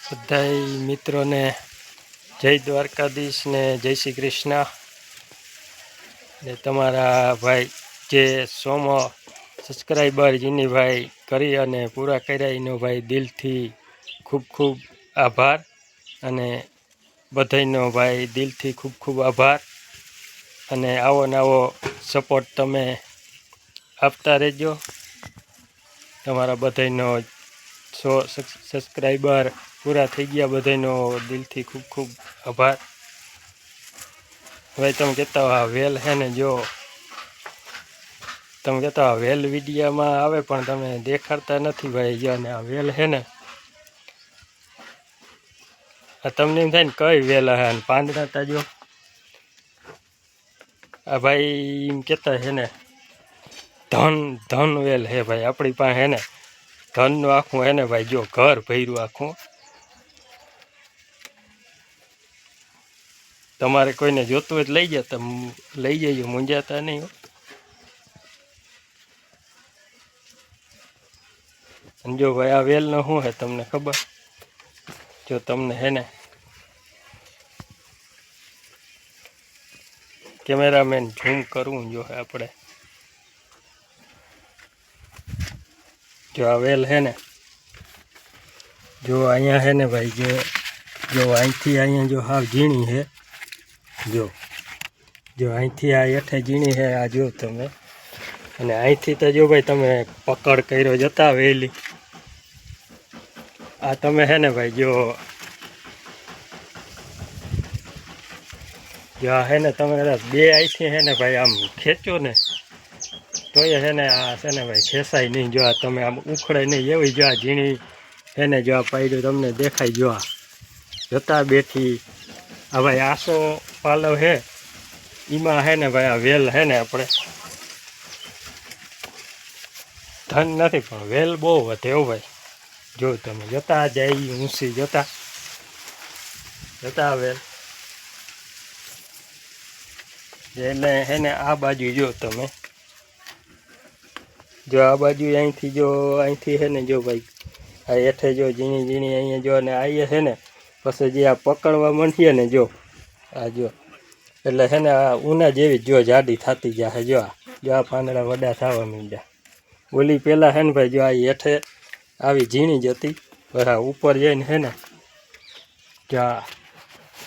બધાય મિત્રોને જય દ્વારકાધીશ ને જય શ્રી કૃષ્ણ ને તમારા ભાઈ જે 100 સબસ્ક્રાઈબર જેની ભાઈ કરી અને પૂરા કર્યા એનો ભાઈ દિલથી ખૂબ ખૂબ આભાર અને બધાયનો ભાઈ દિલથી ખૂબ ખૂબ આભાર અને આવો ને આવો સપોર્ટ તમે આપતા રહેજો. તમારા બધાયનો 100 સબસ્ક્રાઈબર પૂરા થઈ ગયા, બધાનો દિલથી ખૂબ ખૂબ આભાર. ભાઈ તમે કહેતા વેલ હે ને, જો તમે કહેતા વેલ વિડીયામાં આવે પણ તમે દેખાડતા નથી ભાઈ. જો ને આ વેલ હે ને, આ તમને એમ થાય ને કઈ વેલ હે, ને પાંદડા તા જો આ ભાઈ એમ કહેતા હે ને ધન વેલ હે ભાઈ. આપણી પાસે હે ને ધનનું આખું હે ને ભાઈ, જો ઘર ભર્યું આખું. તમારે કોઈને જોતું હોય તો લઈ જતા, લઈ જજો, મૂંઝાતા નહીં હો. અને જો ભાઈ આ વેલનો શું હે તમને ખબર? જો તમને હે ને કેમેરામેન ઝૂમ કરવું જો આપણે, જો આ વેલ હે ને, જો અહીંયા હે ને ભાઈ, જો અહીંથી અહીંયા જો હાવ ઝીણી હે, જો અહીંથી આ હેઠે ઝીણી હે, આ જો તમે. અને અહીંથી તો જો ભાઈ તમે પકડ કર્યો જતા વેલી, આ તમે હે ને ભાઈ જો આ હે ને તમે બે અહીંથી હે ને ભાઈ આમ ખેંચો ને તોય હે ને આ છે ને ભાઈ ખેંચાય નહીં. જો આ તમે આમ ઉખડે નહીં એવી જો આ ઝીણી હે ને, જો આ પાયડું તમને દેખાય, જો આ જતા બેઠી આ ભાઈ આસો પાલવ હે એમાં હે ને ભાઈ આ વેલ હે ને આપણે ધન નથી પણ વેલ બહુ વધે એવું ભાઈ. જો તમે જતા જાય ઊંચી જતા વેલ એટલે હે ને આ બાજુ જો તમે, જો આ બાજુ અહીંથી હે ને જો ભાઈ આ હેઠે જો ઝીણી અહીંયા જો, અને આ હે ને પછી જે આ પકડવા માંડીએ ને, જો આ જો એટલે હે ને આ ઉના જેવી જો જાડી થતી જાય. જો આ પાંદડા વડા થવા માંડ્યા. ઓલી પહેલાં હે ને ભાઈ જો આ હેઠે આવી ઝીણી જ હતી, હા ઉપર જઈને હે ને જો આ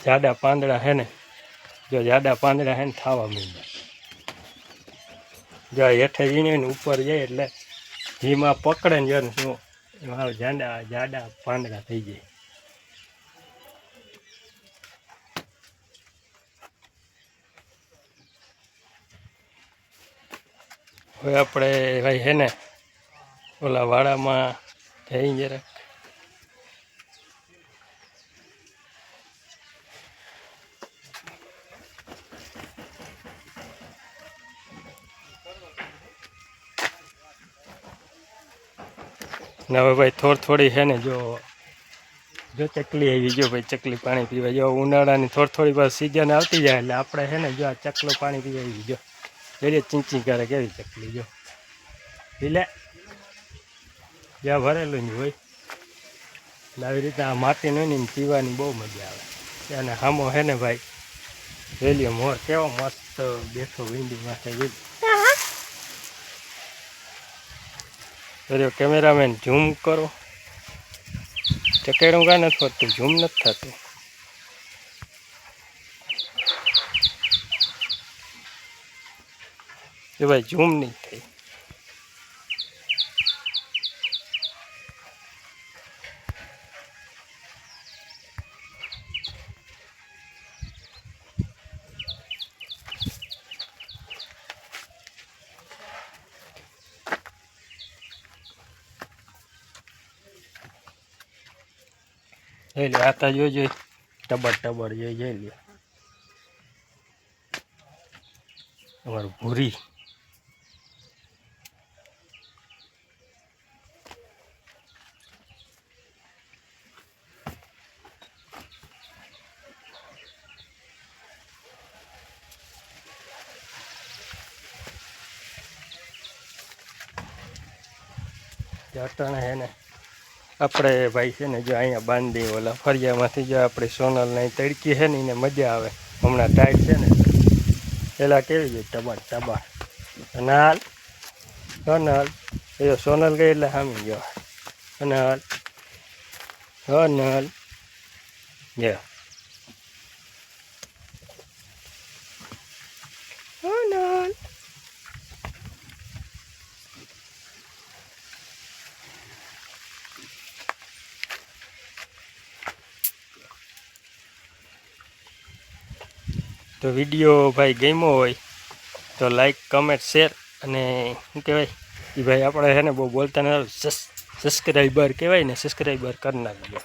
જાડા પાંદડા હે ને, જો જાડા પાંદડા હે ને થવા માંડ્યા. જો હેઠે ઝીણી ને ઉપર જાય એટલે ઘીમાં પકડે ને જો શું એમાં જાડા પાંદડા થઈ જાય. હવે આપણે ભાઈ હે ને ઓલા વાડામાં જઈ જરાક. ને હવે ભાઈ થોડી હે ને જો ચકલી આવી, જો ભાઈ ચકલી પાણી પીવા. જો ઉનાળાની થોડી વાર સિઝન આવતી જાય એટલે આપણે હે ને જો આ ચકલો પાણી પીવા આવી. જો એટલે ચીંચી કરે કેવી ચકલી, જો એટલે જ્યાં ભરેલું નહીં હોય એટલે આવી રીતે આ માટી હોય ને પીવાની બહુ મજા આવે. અને હામો હે ને ભાઈ વેલીયો મોર કેવો મસ્ત બેઠો વીંડી માથે. કેમેરામેન ઝૂમ કરો, ચકેડું કાંઈ નથી હોતું, ઝૂમ નથી થતું. એ ભાઈ ઝૂમ નહીં થાય. જોઈ લે આતા જોઈ ટબર જોઈ લે અમારું ભૂરી. અટાણે હે ને આપણે ભાઈ છે ને જો અહીંયા બાંધી ઓલા ફરિયામાંથી જો આપણી સોનલને તડકી છે ને એને મજા આવે. હમણાં ટાઈટ છે ને પેલા કેવી ગઈ ટબાટ ટબાટ. સોનલ સોનલ એ સોનલ ગઈ એટલે સામી ગયો. સોનલ સોનલ જો સોનલ. તો વિડીયો ભાઈ ગમ્યો હોય તો લાઈક કમેન્ટ શેર અને શું કહેવાય એ ભાઈ આપણે છે ને બહુ બોલતા ને સબસ્ક્રાઈબર કહેવાય ને સબસ્ક્રાઈબર કરી નાખજો.